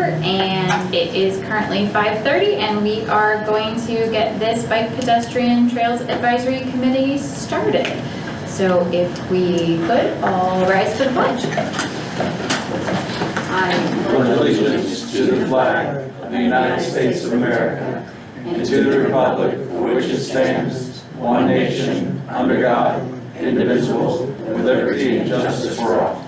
And it is currently 5:30 and we are going to get this Bike Pedestrian Trails Advisory Committee started. So if we could all rise for the pledge. I pledge allegiance to the flag of the United States of America and to the republic for which it stands, one nation, under God, indivisible, with liberty and justice for all.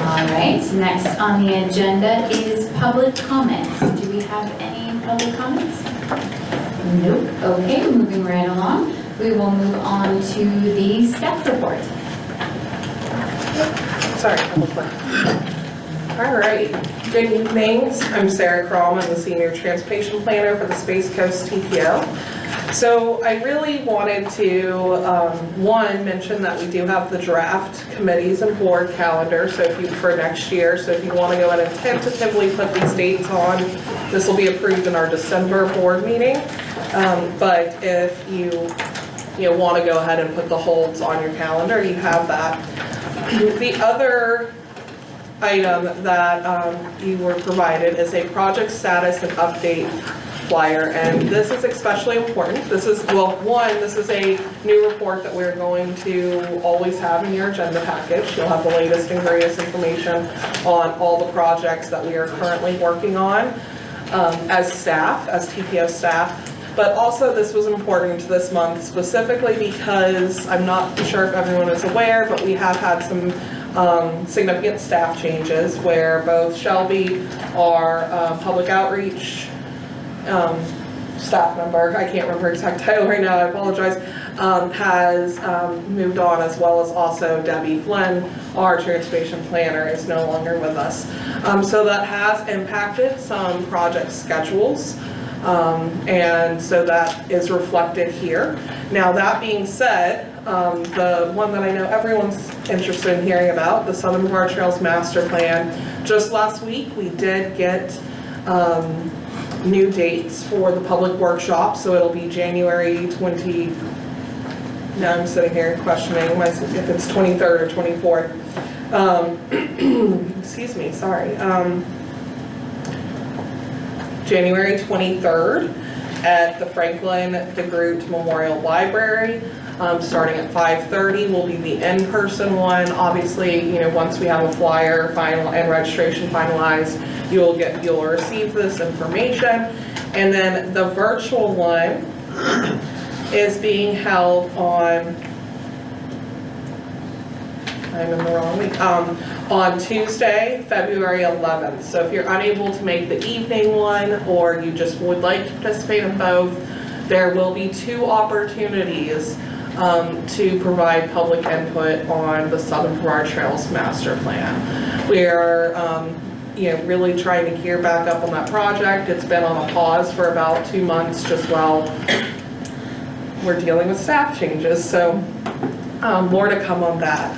All right, next on the agenda is public comments. Do we have any public comments? Nope. Okay, moving right along. We will move on to the staff report. Sorry, public comment. All right, good evening. I'm Sarah Crom. I'm the Senior Transportation Planner for the Space Coast TPO. So I really wanted to, one, mention that we do have the draft committees and board calendar for next year. So if you want to go ahead and tentatively put these dates on, this will be approved in our December board meeting. But if you want to go ahead and put the holds on your calendar, you have that. The other item that you were provided is a project status and update flyer, and this is especially important. This is a new report that we're going to always have in your agenda package. You'll have the latest and greatest information on all the projects that we are currently working on as staff, as TPO staff. But also this was important this month specifically because I'm not sure if everyone is aware, but we have had some significant staff changes where both Shelby, our public outreach staff member, I can't remember her exact title right now, I apologize, has moved on, as well as also Debbie Flynn, our transportation planner, is no longer with us. So that has impacted some project schedules. And so that is reflected here. Now that being said, the one that I know everyone's interested in hearing about, the Southern Brevard Trails Master Plan, just last week we did get new dates for the public workshop, so it'll be January 20, now I'm sitting here questioning if it's 23rd or 24th. Excuse me, sorry. January 23rd at the Franklin DeGroot Memorial Library. Starting at 5:30 will be the in-person one. Obviously, once we have a flyer final and registration finalized, you'll receive this information. And then the virtual one is being held on, I'm in the wrong week, on Tuesday, February 11th. So if you're unable to make the evening one, or you just would like to participate in both, there will be two opportunities to provide public input on the Southern Brevard Trails Master Plan. We are really trying to gear back up on that project. It's been on a pause for about 2 months just while we're dealing with staff changes, so more to come on that.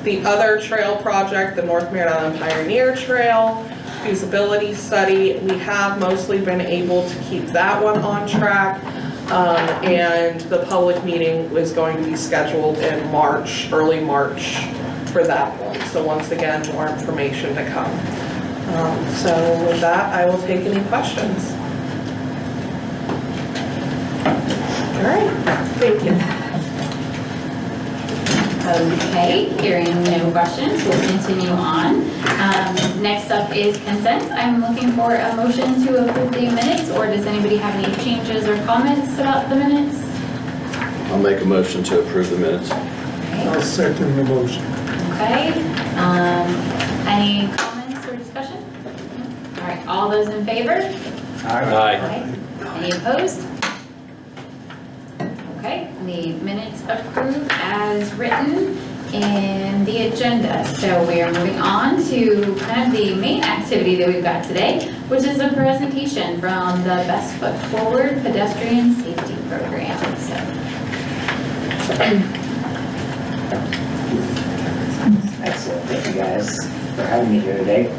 The other trail project, the North Merritt Island Pioneer Trail feasibility study, we have mostly been able to keep that one on track. And the public meeting is going to be scheduled in March, early March for that one. So once again, more information to come. So with that, I will take any questions. All right, thank you. Okay, hearing no questions, we'll continue on. Next up is consent. I'm looking for a motion to approve the minutes, or does anybody have any changes or comments about the minutes? I'll make a motion to approve the minutes. Okay. I'll second the motion. Okay. Any comments or discussion? All right, all those in favor? Aye. Any opposed? Okay, the minutes approved as written in the agenda. So we are moving on to kind of the main activity that we've got today, which is a presentation from the Best Foot Forward Pedestrian Safety Program. So. Excellent, thank you guys for having me here today.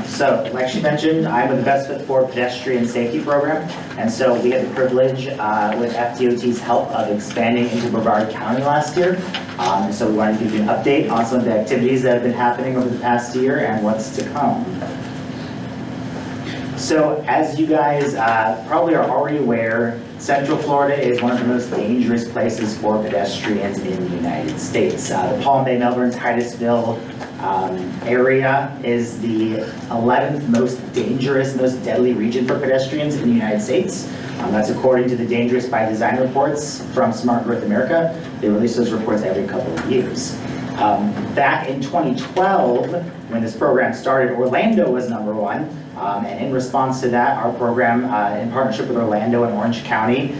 So, like she mentioned, I'm with the Best Foot Forward Pedestrian Safety Program, and so we had the privilege, with FDOT's help, of expanding into Brevard County last year. And so we wanted to give you an update on some of the activities that have been happening over the past year and what's to come. So, as you guys probably are already aware, Central Florida is one of the most dangerous places for pedestrians in the United States. The Palm Bay, Melbourne, Titusville area is the 11th most dangerous, most deadly region for pedestrians in the United States. That's according to the Dangerous by Design reports from Smart Growth America. They release those reports every couple of years. Back in 2012, when this program started, Orlando was number one. And in response to that, our program, in partnership with Orlando and Orange County,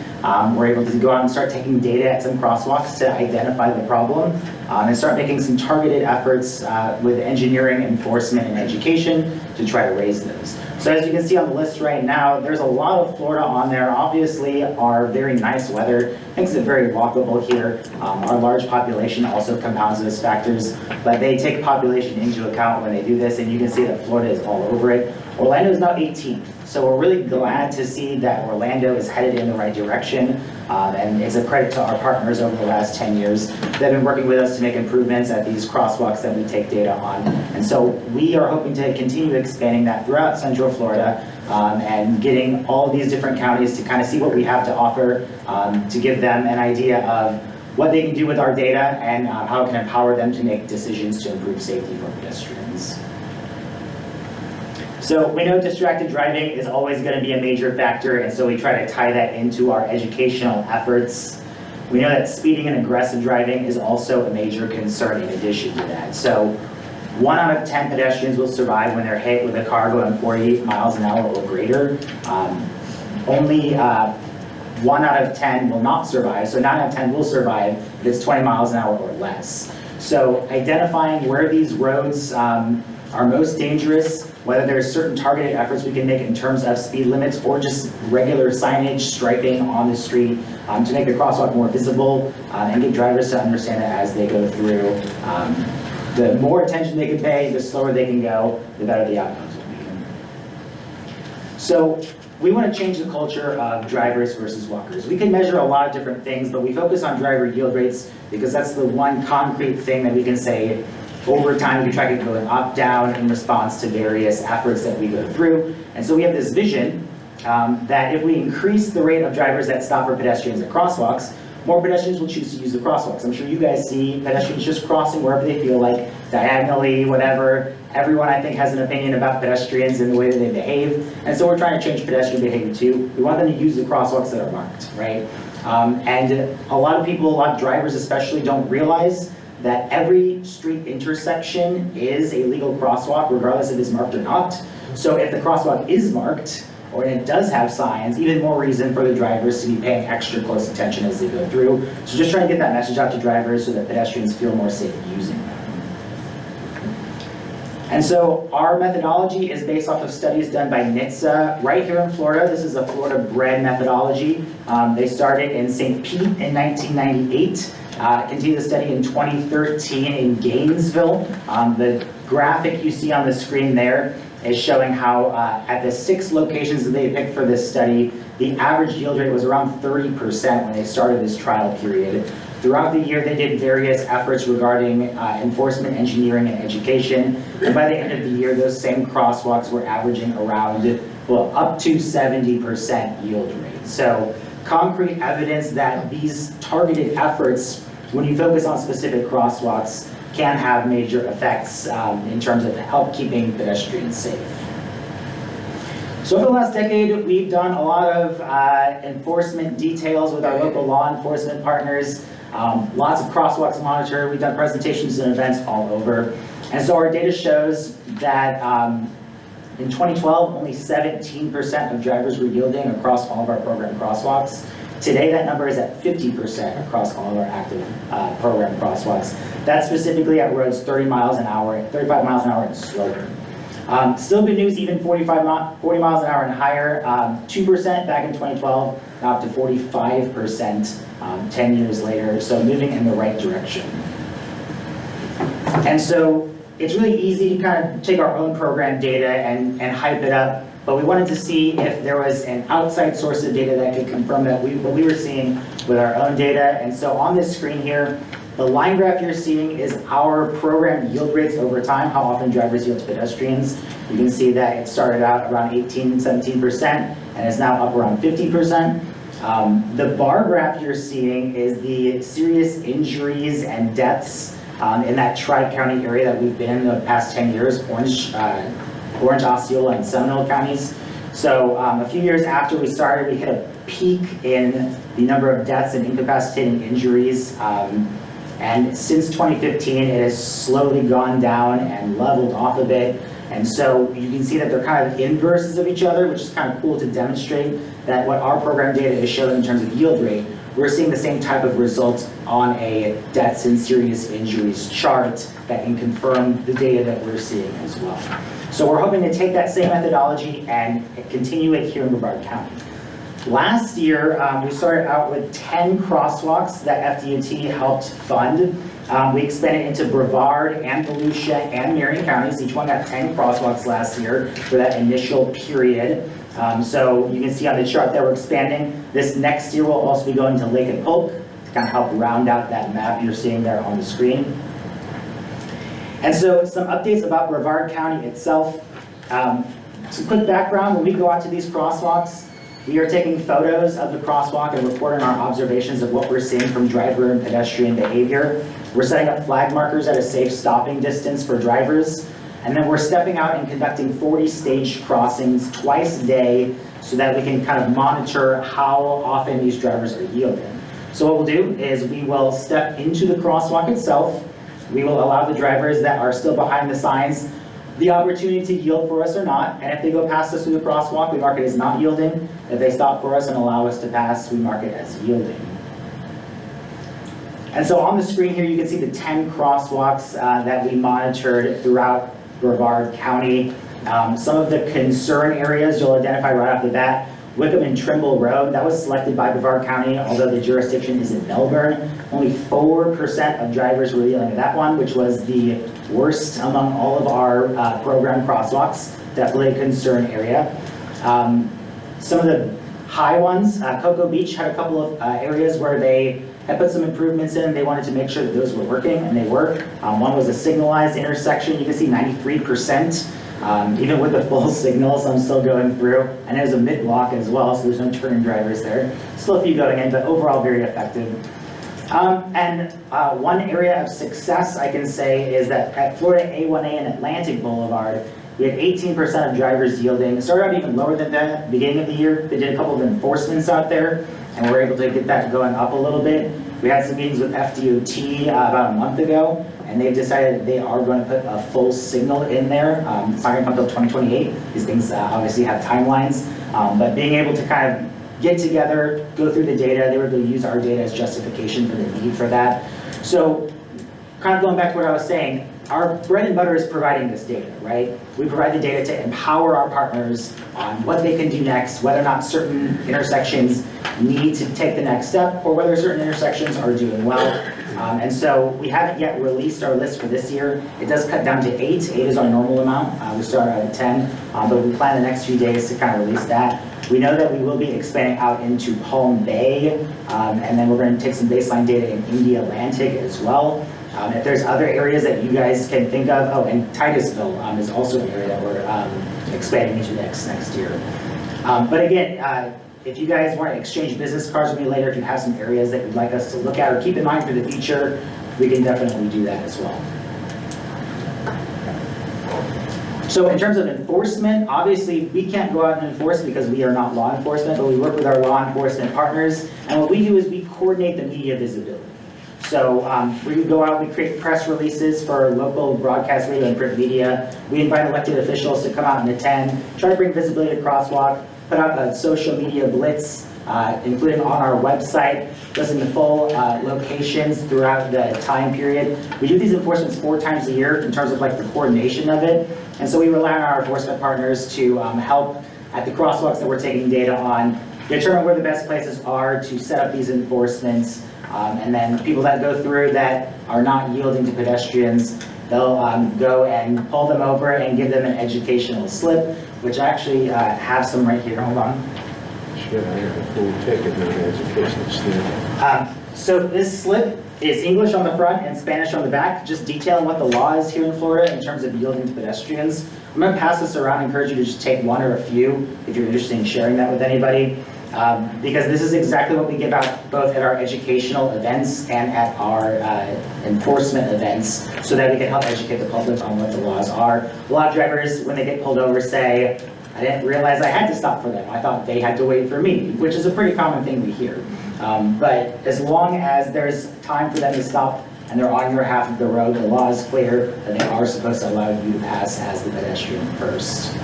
we're able to go out and start taking data at some crosswalks to identify the problem and start making some targeted efforts with engineering, enforcement, and education to try to raise those. So as you can see on the list right now, there's a lot of Florida on there. Obviously, our very nice weather makes it very walkable here. Our large population also compounds those factors, but they take population into account when they do this, and you can see that Florida is all over it. Orlando is now 18th, so we're really glad to see that Orlando is headed in the right direction, and it's a credit to our partners over the last 10 years that have been working with us to make improvements at these crosswalks that we take data on. And so we are hoping to continue expanding that throughout Central Florida and getting all these different counties to kind of see what we have to offer to give them an idea of what they can do with our data and how it can empower them to make decisions to improve safety for pedestrians. So we know distracted driving is always going to be a major factor, and so we try to tie that into our educational efforts. We know that speeding and aggressive driving is also a major concern in addition to that. So 1 out of 10 pedestrians will survive when they're hit with a car going 40 miles an hour or greater. Only 1 out of 10 will not survive, so 9 out of 10 will survive if it's 20 miles an hour or less. So identifying where these roads are most dangerous, whether there's certain targeted efforts we can make in terms of speed limits or just regular signage, striping on the street to make the crosswalk more visible and get drivers to understand it as they go through. The more attention they can pay, the slower they can go, the better the outcomes will be. So we want to change the culture of drivers versus walkers. We can measure a lot of different things, but we focus on driver yield rates because that's the one concrete thing that we can say over time. We can track it going up, down in response to various efforts that we go through. And so we have this vision that if we increase the rate of drivers that stop for pedestrians at crosswalks, more pedestrians will choose to use the crosswalks. I'm sure you guys see pedestrians just crossing wherever they feel like, diagonally, whatever. Everyone, I think, has an opinion about pedestrians and the way that they behave. And so we're trying to change pedestrian behavior too. We want them to use the crosswalks that are marked, right? And a lot of people, a lot of drivers especially, don't realize that every street intersection is a legal crosswalk, regardless if it's marked or not. So if the crosswalk is marked, or it does have signs, even more reason for the drivers to be paying extra close attention as they go through. So just trying to get that message out to drivers so that pedestrians feel more safe using them. And so our methodology is based off of studies done by NHTSA right here in Florida. This is a Florida-bred methodology. They started in St. Pete in 1998. Continued the study in 2013 in Gainesville. The graphic you see on the screen there is showing how at the 6 locations that they picked for this study, the average yield rate was around 30% when they started this trial period. Throughout the year, they did various efforts regarding enforcement, engineering, and education. And by the end of the year, those same crosswalks were averaging around, well, up to 70% yield rate. So concrete evidence that these targeted efforts, when you focus on specific crosswalks, can have major effects in terms of help keeping pedestrians safe. So over the last decade, we've done a lot of enforcement details with our local law enforcement partners. Lots of crosswalks monitored. We've done presentations and events all over. And so our data shows that in 2012, only 17% of drivers were yielding across all of our program crosswalks. Today, that number is at 50% across all of our active program crosswalks. That's specifically at roads 30 miles an hour, 35 miles an hour and slower. Still good news, even 40 miles an hour and higher, 2% back in 2012, now up to 45% 10 years later, so moving in the right direction. And so it's really easy to kind of take our own program data and hype it up, but we wanted to see if there was an outside source of data that could confirm that what we were seeing with our own data. And so on this screen here, the line graph you're seeing is our program yield rates over time, how often drivers yield to pedestrians. You can see that it started out around 17% and is now up around 50%. The bar graph you're seeing is the serious injuries and deaths in that Tri-County area that we've been in the past 10 years, Orange, Osceola, and Seminole counties. So a few years after we started, we hit a peak in the number of deaths and incapacitating injuries. And since 2015, it has slowly gone down and leveled off a bit. And so you can see that they're kind of inverses of each other, which is kind of cool to demonstrate that what our program data is showing in terms of yield rate, we're seeing the same type of results on a deaths and serious injuries chart that can confirm the data that we're seeing as well. So we're hoping to take that same methodology and continue it here in Brevard County. Last year, we started out with 10 crosswalks that FDOT helped fund. We expanded into Brevard and Volusia and Marion counties. Each one got 10 crosswalks last year for that initial period. So you can see on the chart that we're expanding. This next year, we'll also be going to Lake and Polk to kind of help round out that map you're seeing there on the screen. And so some updates about Brevard County itself. Some quick background, when we go out to these crosswalks, we are taking photos of the crosswalk and recording our observations of what we're seeing from driver and pedestrian behavior. We're setting up flag markers at a safe stopping distance for drivers. And then we're stepping out and conducting 40 staged crossings twice a day so that we can kind of monitor how often these drivers are yielding. So what we'll do is we will step into the crosswalk itself. We will allow the drivers that are still behind the signs the opportunity to yield for us or not. And if they go past us through the crosswalk, we mark it as not yielding. If they stop for us and allow us to pass, we mark it as yielding. And so on the screen here, you can see the 10 crosswalks that we monitored throughout Brevard County. Some of the concern areas you'll identify right off the bat. Wickham and Trimble Road, that was selected by Brevard County, although the jurisdiction is in Melbourne. Only 4% of drivers were yielding to that one, which was the worst among all of our program crosswalks. Definitely a concern area. Some of the high ones, Cocoa Beach had a couple of areas where they had put some improvements in. They wanted to make sure that those were working, and they were. One was a signalized intersection. You can see 93%. Even with the full signals, I'm still going through. And there's a mid-block as well, so there's no turning drivers there. Still a few going in, but overall very effective. One area of success I can say is that at Florida A1A and Atlantic Boulevard, we had 18% of drivers yielding. It started out even lower than that at the beginning of the year. They did a couple of enforcements out there, and we were able to get that going up a little bit. We had some meetings with FDOT about a month ago, and they've decided that they are going to put a full signal in there. It's not going to come until 2028. These things obviously have timelines, but being able to kind of get together, go through the data, they were able to use our data as justification for the need for that. So kind of going back to what I was saying, our bread and butter is providing this data, right? We provide the data to empower our partners on what they can do next, whether or not certain intersections need to take the next step, or whether certain intersections are doing well. And so we haven't yet released our list for this year. It does cut down to 8. 8 is our normal amount. We started out at 10, but we plan the next few days to kind of release that. We know that we will be expanding out into Palm Bay, and then we're going to take some baseline data in India Atlantic as well. If there's other areas that you guys can think of, oh, and Titusville is also an area that we're expanding into next year. But again, if you guys want to exchange business cards with me later, if you have some areas that you'd like us to look at or keep in mind for the future, we can definitely do that as well. So in terms of enforcement, obviously we can't go out and enforce because we are not law enforcement, but we work with our law enforcement partners. And what we do is we coordinate the media visibility. So we go out, we create press releases for local broadcast radio and print media. We invite elected officials to come out and attend, try to bring visibility to crosswalk, put out a social media blitz, including on our website, listing the full locations throughout the time period. We do these enforcements 4 times a year in terms of like the coordination of it. And so we rely on our enforcement partners to help at the crosswalks that we're taking data on, determine where the best places are to set up these enforcements. And then people that go through that are not yielding to pedestrians, they'll go and pull them over and give them an educational slip, which I actually have some right here. Hold on. Should I have a full ticket, not educational slip? So this slip is English on the front and Spanish on the back, just detailing what the law is here in Florida in terms of yielding to pedestrians. I'm going to pass this around and encourage you to just take one or a few if you're interested in sharing that with anybody. Because this is exactly what we give out both at our educational events and at our enforcement events, so that we can help educate the public on what the laws are. A lot of drivers, when they get pulled over, say, I didn't realize I had to stop for them. I thought they had to wait for me, which is a pretty common thing we hear. But as long as there's time for them to stop and they're on your half of the road, the law is clear that they are supposed to allow you to pass as the pedestrian first.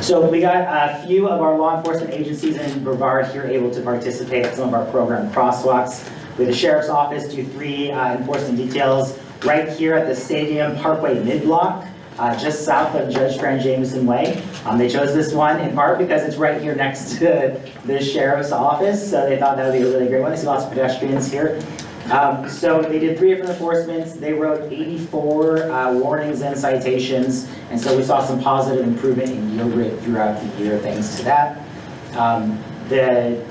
So we got a few of our law enforcement agencies in Brevard here able to participate in some of our program crosswalks. With the Sheriff's Office do 3 enforcement details right here at the Stadium Parkway mid-block, just south of Judge Fran Jameson Way. They chose this one in part because it's right here next to the Sheriff's Office, so they thought that would be a really great one. They see lots of pedestrians here. So they did 3 different enforcements. They wrote 84 warnings and citations, and so we saw some positive improvement in yield rate throughout the year thanks to that. The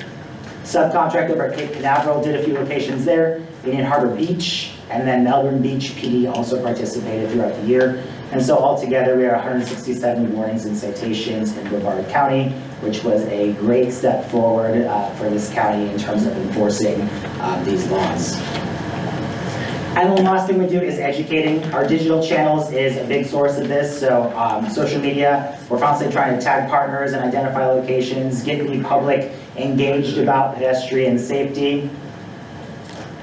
subcontractor for Cape Canaveral did a few locations there. Indian Harbor Beach and then Melbourne Beach PD also participated throughout the year. And so altogether we are 167 warnings and citations in Brevard County, which was a great step forward for this county in terms of enforcing these laws. And the last thing we do is educating. Our digital channels is a big source of this. So social media, we're constantly trying to tag partners and identify locations, get the public engaged about pedestrian safety.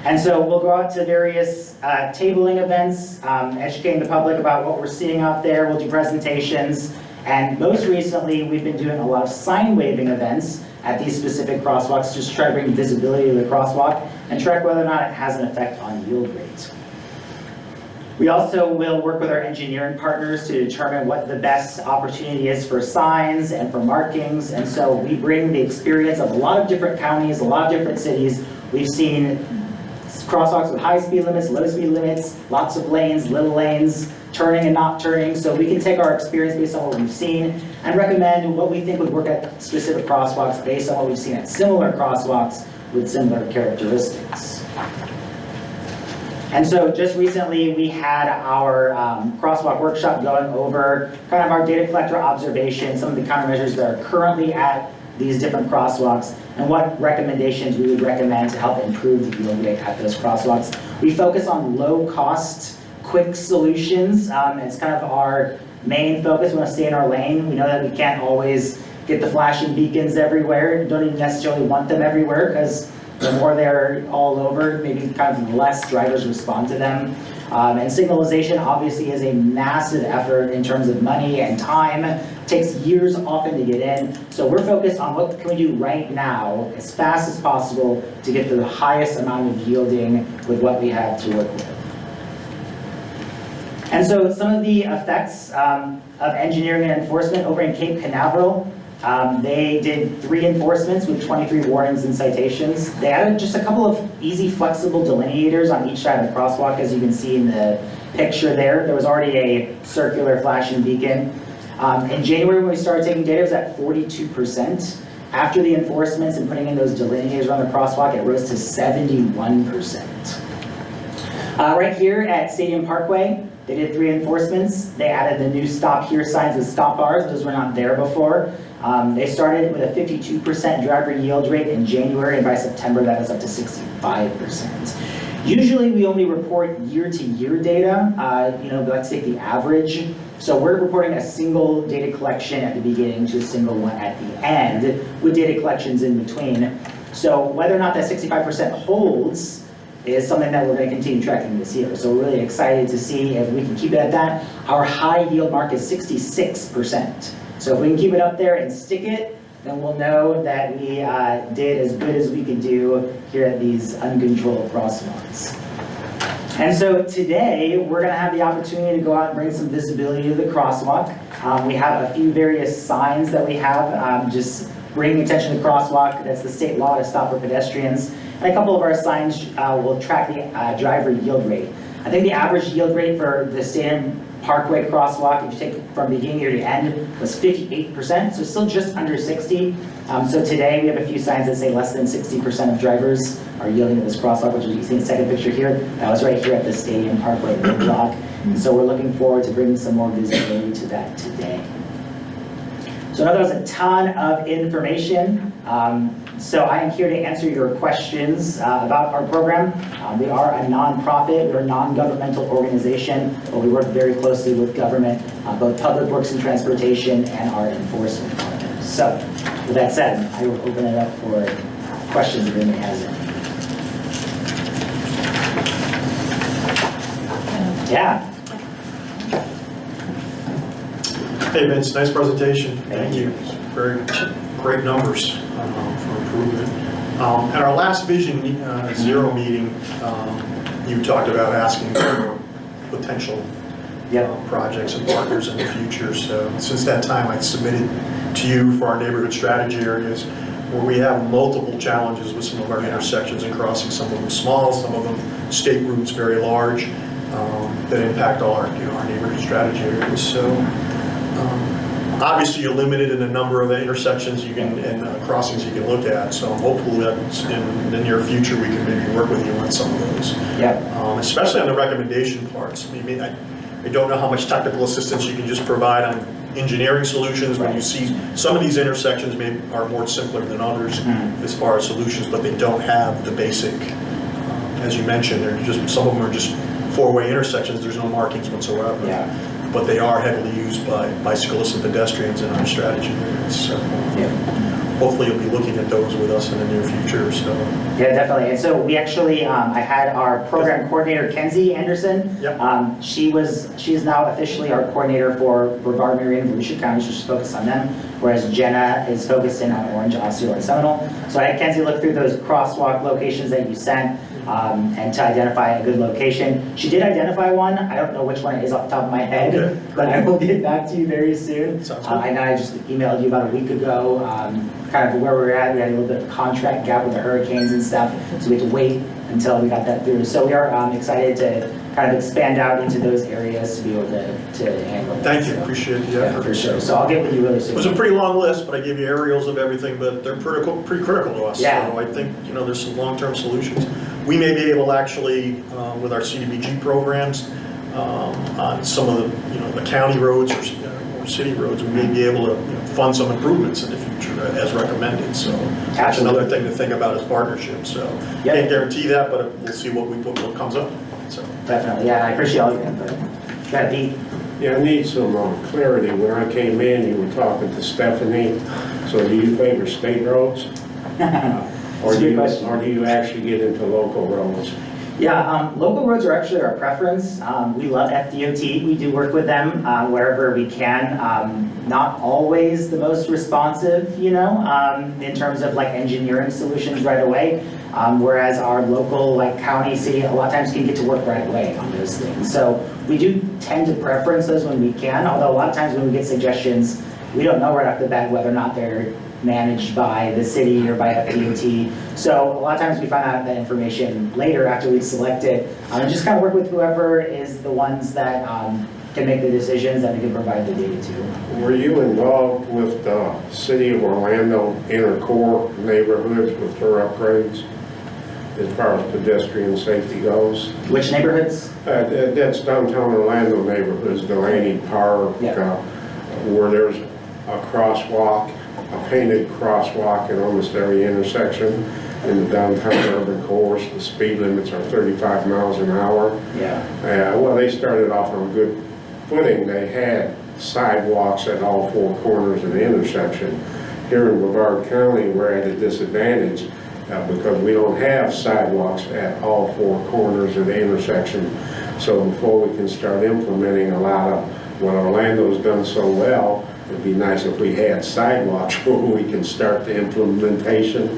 And so we'll go out to various tabling events, educating the public about what we're seeing out there. We'll do presentations. And most recently, we've been doing a lot of sign waving events at these specific crosswalks, just to try to bring visibility to the crosswalk and track whether or not it has an effect on yield rates. We also will work with our engineering partners to determine what the best opportunity is for signs and for markings. And so we bring the experience of a lot of different counties, a lot of different cities. We've seen crosswalks with high speed limits, low speed limits, lots of lanes, little lanes, turning and not turning. So we can take our experience based on what we've seen and recommend what we think would work at specific crosswalks based on what we've seen at similar crosswalks with similar characteristics. And so just recently we had our crosswalk workshop going over kind of our data collector observations, some of the countermeasures that are currently at these different crosswalks, and what recommendations we would recommend to help improve the yield rate at those crosswalks. We focus on low-cost, quick solutions. It's kind of our main focus. We want to stay in our lane. We know that we can't always get the flashing beacons everywhere. We don't even necessarily want them everywhere, because the more they're all over, maybe kind of less drivers respond to them. And signalization obviously is a massive effort in terms of money and time. It takes years often to get in. So we're focused on what can we do right now, as fast as possible, to get the highest amount of yielding with what we have to work with. And so some of the effects of engineering and enforcement over in Cape Canaveral, they did 3 enforcements with 23 warnings and citations. They added just a couple of easy, flexible delineators on each side of the crosswalk, as you can see in the picture there. There was already a circular flashing beacon. In January, when we started taking data, it was at 42%. After the enforcements and putting in those delineators on the crosswalk, it rose to 71%. Right here at Stadium Parkway, they did 3 enforcements. They added the new stop here signs with stop bars. Those were not there before. They started with a 52% driver yield rate in January, and by September that was up to 65%. Usually we only report year-to-year data. We like to take the average. So we're reporting a single data collection at the beginning to a single one at the end, with data collections in between. So whether or not that 65% holds is something that we're going to continue tracking this year. So we're really excited to see if we can keep it at that. Our high yield mark is 66%. So if we can keep it up there and stick it, then we'll know that we did as good as we could do here at these uncontrolled crosswalks. And so today, we're going to have the opportunity to go out and bring some visibility to the crosswalk. We have a few various signs that we have, just bringing attention to the crosswalk. That's the state law to stop for pedestrians. And a couple of our signs will track the driver yield rate. I think the average yield rate for the Stanton Parkway crosswalk, if you take it from beginning here to end, was 58%, so still just under 60. So today, we have a few signs that say less than 60% of drivers are yielding to this crosswalk, which you see in the second picture here. That was right here at the Stadium Parkway roadblock. And so we're looking forward to bringing some more visibility to that today. So I know that was a ton of information. So I am here to answer your questions about our program. We are a nonprofit, we're a non-governmental organization, but we work very closely with government, both public works and transportation and our enforcement partners. So with that said, I will open it up for questions if anybody has any. Yeah. Hey Vince, nice presentation. Thank you. Very great numbers for improvement. At our last Vision Zero meeting, you talked about asking for potential projects and partners in the future. So since that time, I submitted to you for our neighborhood strategy areas where we have multiple challenges with some of our intersections and crossings, some of them small, some of them state routes very large, that impact all our neighborhood strategy areas. So obviously you're limited in the number of the intersections you can and crossings you can look at. So hopefully that in the near future we can maybe work with you on some of those. Yeah. Especially on the recommendation parts. I mean, I don't know how much technical assistance you can just provide on engineering solutions when you see some of these intersections are more simpler than others as far as solutions, but they don't have the basic, as you mentioned, they're just, some of them are just four-way intersections, there's no markings whatsoever. Yeah. But they are heavily used by bicyclists and pedestrians in our strategy areas. So hopefully you'll be looking at those with us in the near future. So yeah, definitely. And so we actually, I had our program coordinator, Kenzie Anderson. Yep. She is now officially our coordinator for Brevard, Marion, and Volusia County, so she's focused on them, whereas Jenna is focused in on Orange, Osceola, and Seminole. So I had Kenzie look through those crosswalk locations that you sent and to identify a good location. She did identify one. I don't know which one it is off the top of my head, Okay. but I will get back to you very soon. Sounds good. I know I just emailed you about a week ago, kind of where we're at. We had a little bit of a contract gap with the hurricanes and stuff, so we had to wait until we got that through. So we are excited to kind of expand out into those areas to be able to handle that. thank you, So, appreciate the yeah, effort. for sure. So I'll get with you really It soon. was a pretty long list, but I gave you aerials of everything, but they're pretty critical to us. Yeah. So I think, there's some long-term solutions. We may be able to actually, with our CDBG programs, on some of the county roads or city roads, we may be able to fund some improvements in the future as recommended. So that's another thing to think about as partnerships. So can't guarantee that, but we'll see what comes up. So Definitely, yeah, I appreciate all your input. Got it, Pete? Yeah, I need some clarity. When I came in, you were talking to Stephanie. So do you favor state roads? Or do you actually get into local roads? Yeah, local roads are actually our preference. We love FDOT. We do work with them wherever we can. Not always the most responsive, in terms of like engineering solutions right away. Whereas our local, like county, city, a lot of times can get to work right away on those things. So we do tend to preference those when we can, although a lot of times when we get suggestions, we don't know right off the bat whether or not they're managed by the city or by FDOT. So a lot of times we find out that information later after we've selected, and just kind of work with whoever is the ones that can make the decisions that we can provide the data to. Were you involved with the City of Orlando inner core neighborhoods with their upgrades as far as pedestrian safety goes? Which neighborhoods? That's downtown Orlando neighborhoods, Delaney Park, where there's a crosswalk, a painted crosswalk in almost every intersection in the downtown urban core. The speed limits are 35 miles an hour. Yeah. Well, they started off on good footing. They had sidewalks at all four corners of the intersection. Here in Brevard County, we're at a disadvantage because we don't have sidewalks at all four corners of the intersection. So before we can start implementing a lot of what Orlando's done so well, it'd be nice if we had sidewalks where we can start the implementation.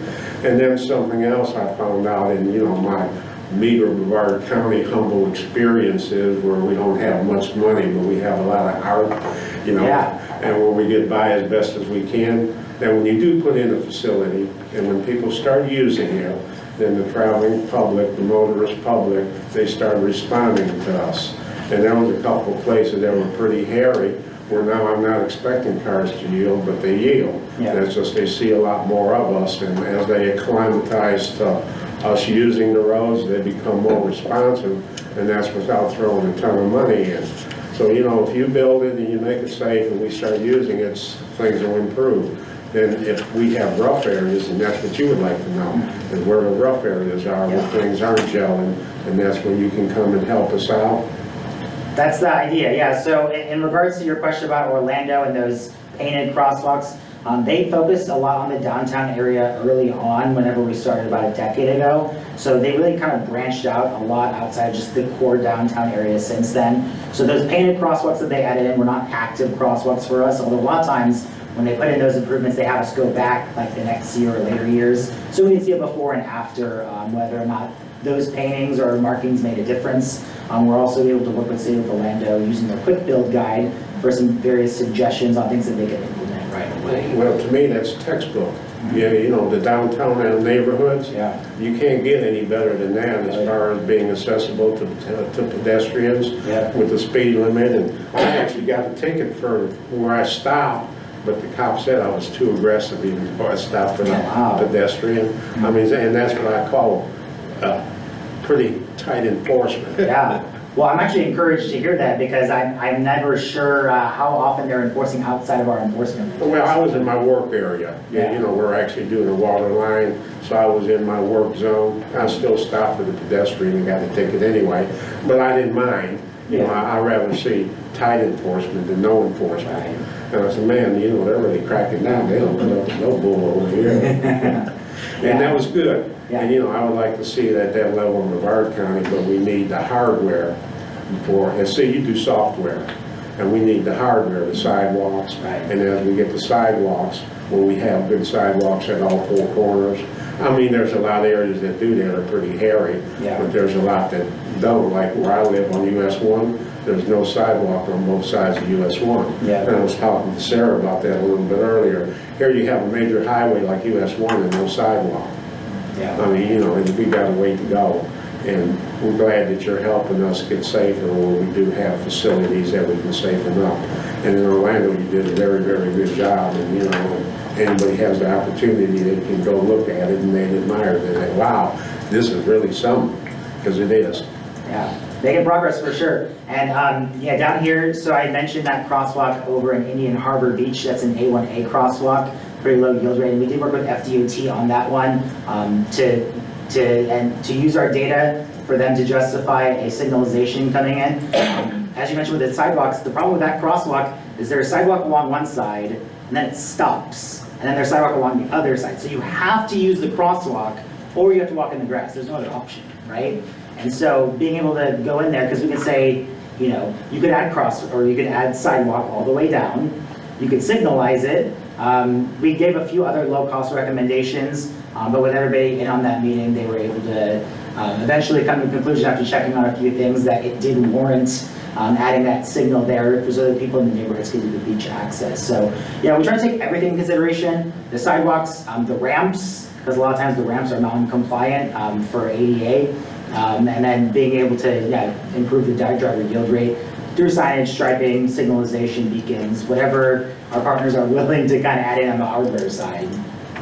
And then something else I found out in, my meager Brevard County humble experiences where we don't have much money, but we have a lot of heart, and where we get by as best as we can. Then when you do put in a facility, and when people start using it, then the traveling public, the motorist public, they started responding to us. And there was a couple of places that were pretty hairy, where now I'm not expecting cars to yield, but they yield. Yeah. That's just they see a lot more of us, and as they acclimatize to us using the roads, they become more responsive, and that's without throwing a ton of money in. So, you know, if you build it and you make it safe and we start using it, things will improve. Then if we have rough areas, and that's what you would like to know, is where the rough areas are, where things aren't gelling, and that's when you can come and help us out. That's the idea, yeah. So in regards to your question about Orlando and those painted crosswalks, they focused a lot on the downtown area early on whenever we started about a decade ago. So they really kind of branched out a lot outside just the core downtown area since then. So those painted crosswalks that they added in were not active crosswalks for us, although a lot of times when they put in those improvements, they have us go back like the next year or later years. So we can see a before and after whether or not those paintings or markings made a difference. We're also able to work with City of Orlando using their quick build guide for some various suggestions on things that they can implement right away. Well, to me, that's textbook. Yeah, you know, the downtown and neighborhoods, Yeah. you can't get any better than that as far as being accessible to pedestrians Yeah. with the speed limit. And I actually got a ticket for where I stopped, but the cop said I was too aggressive even before I stopped for the Wow. pedestrian. I mean, and that's what I call pretty tight enforcement. Yeah. Well, I'm actually encouraged to hear that because I'm never sure how often they're enforcing outside of our enforcement. Well, I was in my work area. Yeah. You know, we're actually doing a water line, so I was in my work zone. I still stopped for the pedestrian and got a ticket anyway, but I didn't mind. You know, Yeah. I'd rather see tight enforcement than no enforcement. Right. And I said, man, you know, they're really cracking down. They don't put up no bull over here. And that was good. Yeah. And, you know, I would like to see it at that level in Brevard County, but we need the hardware for, and see, you do software, and we need the hardware, the sidewalks. Right. And as we get the sidewalks, when we have good sidewalks at all four corners, I mean, there's a lot of areas that do that are pretty hairy, Yeah. but there's a lot that don't, like where I live on US 1, there's no sidewalk on both sides of US 1. Yeah. And I was talking to Sarah about that a little bit earlier. Here you have a major highway like US 1 and no sidewalk. Yeah. I mean, you know, we got a way to go. And we're glad that you're helping us get safer where we do have facilities that we can safeten up. And in Orlando, you did a very, very good job. And, you know, anybody has the opportunity, they can go look at it and they admire it. They say, wow, this is really something, because it is. Yeah, making progress for sure. And yeah, down here, so I mentioned that crosswalk over in Indian Harbor Beach. That's an A1A crosswalk, pretty low yield rate. And we did work with FDOT on that one to use our data for them to justify a signalization coming in. As you mentioned with the sidewalks, the problem with that crosswalk is there's a sidewalk along one side and then it stops. And then there's a sidewalk along the other side. So you have to use the crosswalk or you have to walk in the grass. There's no other option, right? And so being able to go in there, because we can say, you know, you could add or you could add sidewalk all the way down. You could signalize it. We gave a few other low-cost recommendations, but with everybody in on that meeting, they were able to eventually come to the conclusion after checking on a few things that it did warrant adding that signal there so that people in the neighborhoods could do the beach access. So yeah, we try to take everything into consideration. The sidewalks, the ramps, because a lot of times the ramps are non-compliant for ADA. And then being able to improve the driver yield rate through signage, striping, signalization, beacons, whatever our partners are willing to kind of add in on the hardware side.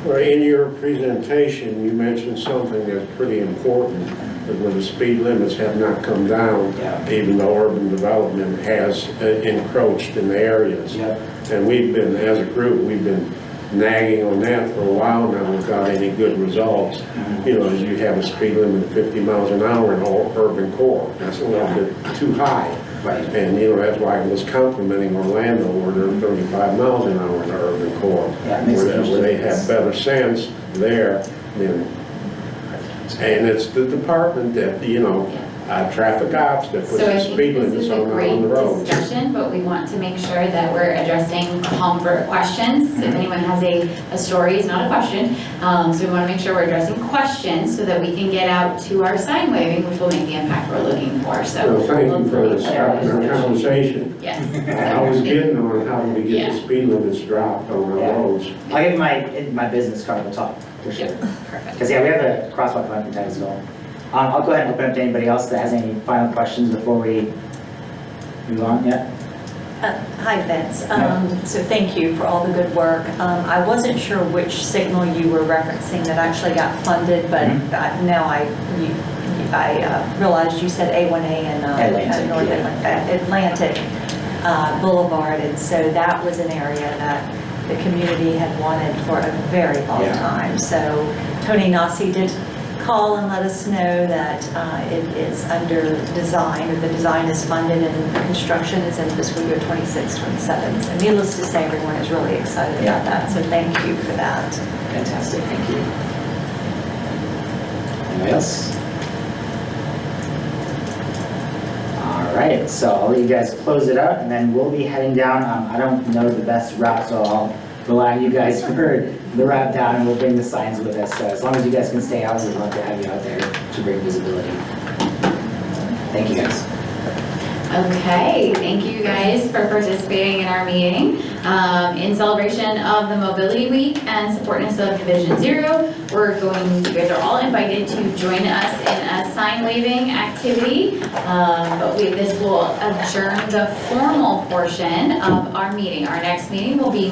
Well, in your presentation, you mentioned something that's pretty important, that where the speed limits have not come down, even though urban development has encroached in the areas. Yep. And we've been, as a group, we've been nagging on that for a while now without any good results. You know, as you have a speed limit of 50 miles an hour in all urban core. That's a little bit too high. Right. And, you know, that's why I was complimenting Orlando where they're 35 miles an hour in the urban core. Yeah, it makes a huge Where they difference. have better sense there than, and it's the department that, you know, traffic ops that puts So I the think speed this limits is a on the great road. discussion, but we want to make sure that we're addressing call for questions. If anyone has a story, it's not a question. So we want to make sure we're addressing questions so that we can get out to our sign waving, which will make the impact we're looking for. So So thank you for hopefully starting our conversation. Yes. I was getting on how do we get the speed limits dropped on our Yeah. roads. I'll give you my business card, we'll talk. For sure. Perfect. Because, yeah, we have a crosswalk advertised as well. I'll go ahead and open up to anybody else that has any final questions before we move on. Yeah? Hi, Vince. So thank you for all the good work. I wasn't sure which signal you were referencing that actually got funded, but now I realized you said A1A and North Atlantic Boulevard, and so that was an area that the community had wanted for a very long time. So Tony Nasi did call and let us know that it is under design, or the design is funded, and the construction is in fiscal year 26, 27. So needless to say, everyone is really excited about that, so thank you for that. Fantastic, thank you. Anybody else? All right, so I'll let you guys close it up, and then we'll be heading down. I don't know the best route, so I'll rely on you guys for the route down, and we'll bring the signs with us. So as long as you guys can stay out, we'd love to have you out there to bring visibility. Thank you, guys. Okay, thank you guys for participating in our meeting. In celebration of the Mobility Week and supportness of Division 0, you guys are all invited to join us in a sign waving activity. But this will adjourn the formal portion of our meeting. Our next meeting will be